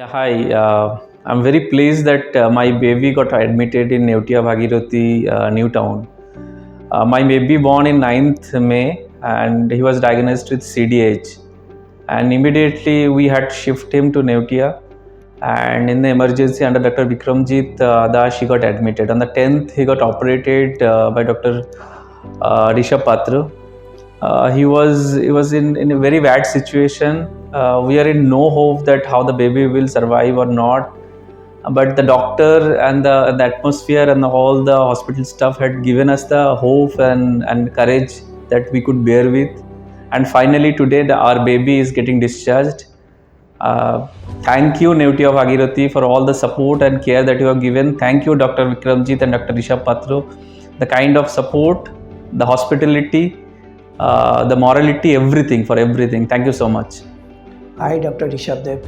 Yeah, hi. I'm very pleased that my baby got admitted in Neotia, Bhagirathi, New Town. My baby born in 9th May and he was diagnosed with CDH. And immediately we had to shift him to Neotia. And in the emergency under Dr. Bikramjit Das, he got admitted. On the 10th, he got operated by Dr. Rishavdeb Patra. He was in a very bad situation. We are in no hope that how the baby will survive or not. But the doctor and the atmosphere and all the hospital stuff had given us the hope and courage that we could bear with. And finally today our baby is getting discharged. Uh, Thank you, Neotia Bhagirathi, for all the support and care that you have given. Thank you, Dr. Bikramjit and Dr. Rishabh Patra. The kind of support, the hospitality, the morality, everything for everything. Thank you so much. I, Dr. Rishavdeb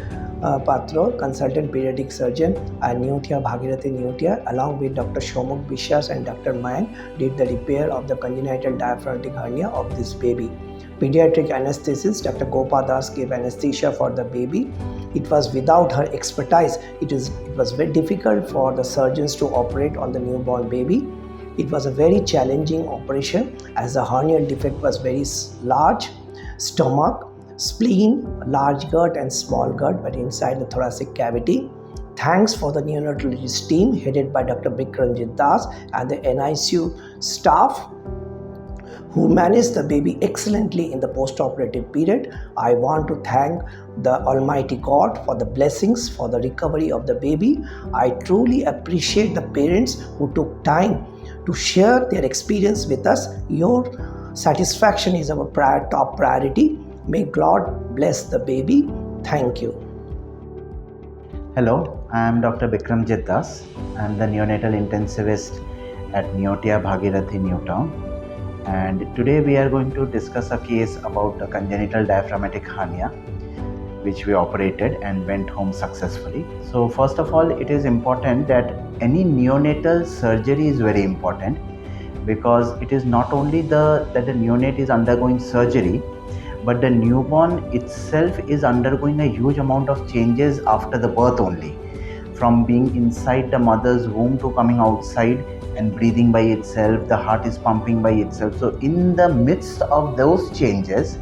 Patra, consultant pediatric surgeon at Neotia, Bhagirathi Neotia, along with Dr. Shomuk Bishas and Dr. Mayan, did the repair of the congenital diaphragmatic hernia of this baby. Pediatric anesthetist Dr. Gopadas gave anesthesia for the baby. It was without her expertise. It was very difficult for the surgeons to operate on the newborn baby. It was a very challenging operation as the hernial defect was very large, stomach, spleen, large gut and small gut, but inside the thoracic cavity. Thanks for the neonatologist team headed by Dr. Bikramjit Das and the NICU staff who managed the baby excellently in the post-operative period. I want to thank the Almighty God for the blessings for the recovery of the baby. I truly appreciate the parents who took time to share their experience with us. Your satisfaction is our top priority. May God bless the baby. Thank you. Hello, I am Dr. Bikramjit Das. I am the neonatal intensivist at Neotia, Bhagirathi, New Town. And today we are going to discuss a case about a congenital diaphragmatic hernia, which we operated and went home successfully. So first of all, it is important that any neonatal surgery is very important, because it is not only that the neonate is undergoing surgery, but the newborn itself is undergoing a huge amount of changes after the birth only, from being inside the mother's womb to coming outside and breathing by itself. The heart is pumping by itself. So in the midst of those changes,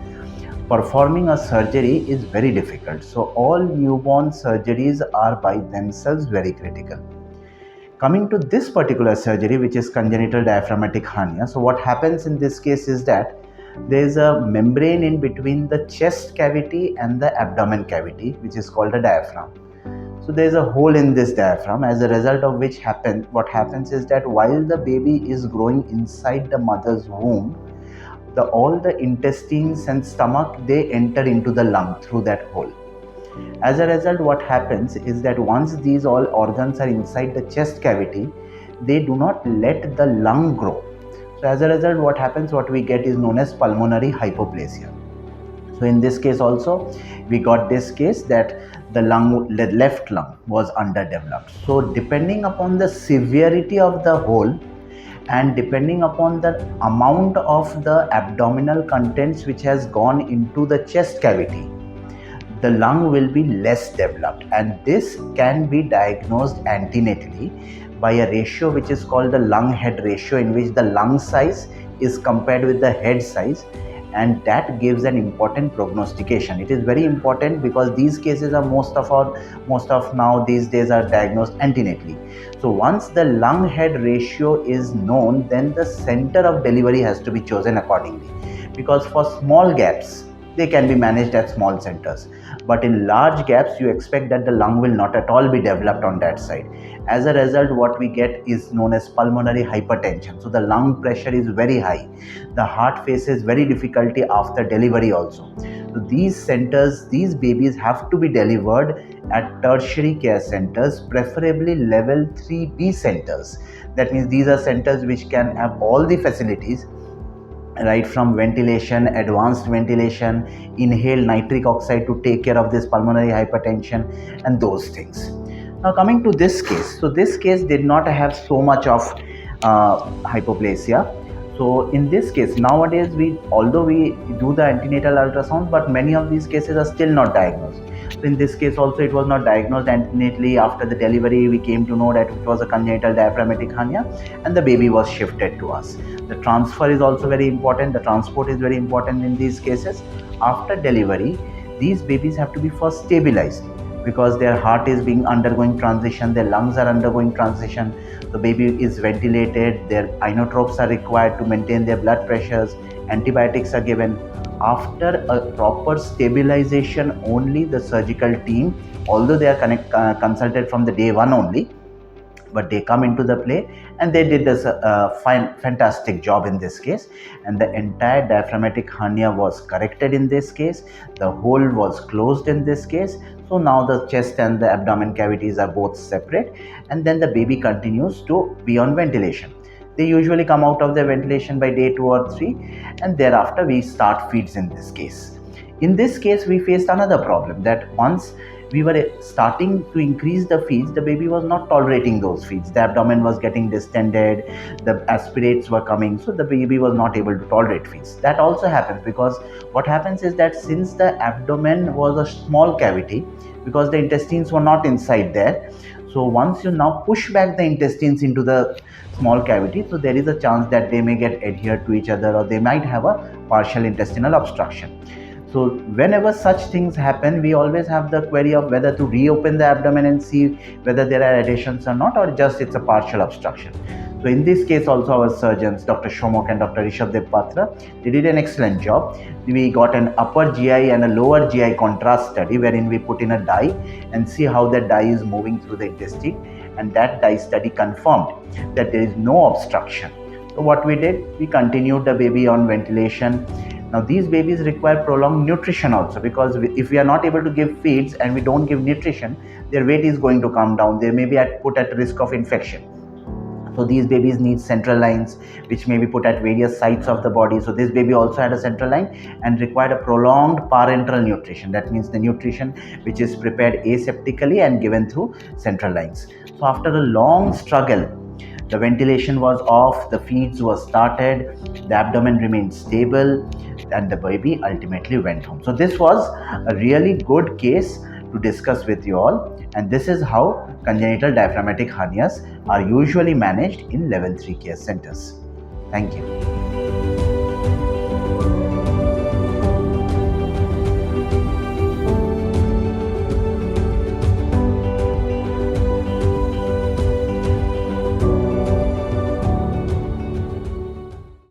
performing a surgery is very difficult. So all newborn surgeries are by themselves very critical. Coming to this particular surgery, which is congenital diaphragmatic hernia, so what happens in this case is that there is a membrane in between the chest cavity and the abdomen cavity, which is called a diaphragm. So there is a hole in this diaphragm, as a result of which what happens is that while the baby is growing inside the mother's womb, all the intestines and stomach, they enter into the lung through that hole. As a result, what happens is that once these all organs are inside the chest cavity, they do not let the lung grow. So as a result, what happens, what we get is known as pulmonary hypoplasia. So in this case also, we got this case that the left lung was underdeveloped. So depending upon the severity of the hole and depending upon the amount of the abdominal contents which has gone into the chest cavity, the lung will be less developed, and this can be diagnosed antenatally by a ratio which is called the lung head ratio, in which the lung size is compared with the head size, and that gives an important prognostication. It is very important because these cases are most of now these days are diagnosed antenatally. So once the lung head ratio is known, then the center of delivery has to be chosen accordingly, because for small gaps they can be managed at small centers, but in large gaps you expect that the lung will not at all be developed on that side. As a result, what we get is known as pulmonary hypertension. So the lung pressure is very high. The heart faces very difficulty after delivery also. So these centers, these babies have to be delivered at tertiary care centers, preferably level 3B centers. That means these are centers which can have all the facilities, right from ventilation, advanced ventilation, inhaled nitric oxide to take care of this pulmonary hypertension and those things. Now coming to this case, so this case did not have so much of hypoplasia. So in this case, nowadays although we do the antenatal ultrasound, but many of these cases are still not diagnosed. So in this case also it was not diagnosed, and immediately after the delivery we came to know that it was a congenital diaphragmatic hernia, and the baby was shifted to us. The transfer is also very important. The transport is very important in these cases. After delivery, these babies have to be first stabilized because their heart is being undergoing transition, their lungs are undergoing transition, the baby is ventilated, their inotropes are required to maintain their blood pressures, antibiotics are given. After a proper stabilization, only the surgical team, although they are consulted from the day one only, but they come into the play, and they did a fantastic job in this case, and the entire diaphragmatic hernia was corrected in this case. The hole was closed in this case. So now the chest and the abdomen cavities are both separate, and then the baby continues to be on ventilation. They usually come out of their ventilation by day 2 or 3, and thereafter we start feeds in this case. In this case, we faced another problem, that once we were starting to increase the feeds, the baby was not tolerating those feeds. The abdomen was getting distended, the aspirates were coming, so the baby was not able to tolerate feeds. That also happens because what happens is that since the abdomen was a small cavity, because the intestines were not inside there, so once you now push back the intestines into the small cavity, so there is a chance that they may get adhered to each other, or they might have a partial intestinal obstruction. So whenever such things happen, we always have the query of whether to reopen the abdomen and see whether there are adhesions or not, or just it's a partial obstruction. So in this case also our surgeons, Dr. Shomok and Dr. Rishavdeb Patra, they did an excellent job. We got an upper GI and a lower GI contrast study wherein we put in a dye and see how that dye is moving through the intestine, and that dye study confirmed that there is no obstruction. So what we did, we continued the baby on ventilation. Now these babies require prolonged nutrition also, because if we are not able to give feeds and we don't give nutrition, their weight is going to come down. They may be put at risk of infection. So these babies need central lines, which may be put at various sites of the body. So this baby also had a central line and required a prolonged parenteral nutrition. That means the nutrition which is prepared aseptically and given through central lines. So after a long struggle, the ventilation was off, the feeds were started, the abdomen remained stable, and the baby ultimately went home. So this was a really good case to discuss with you all, and this is how congenital diaphragmatic hernias are usually managed in level 3 care centers. Thank you.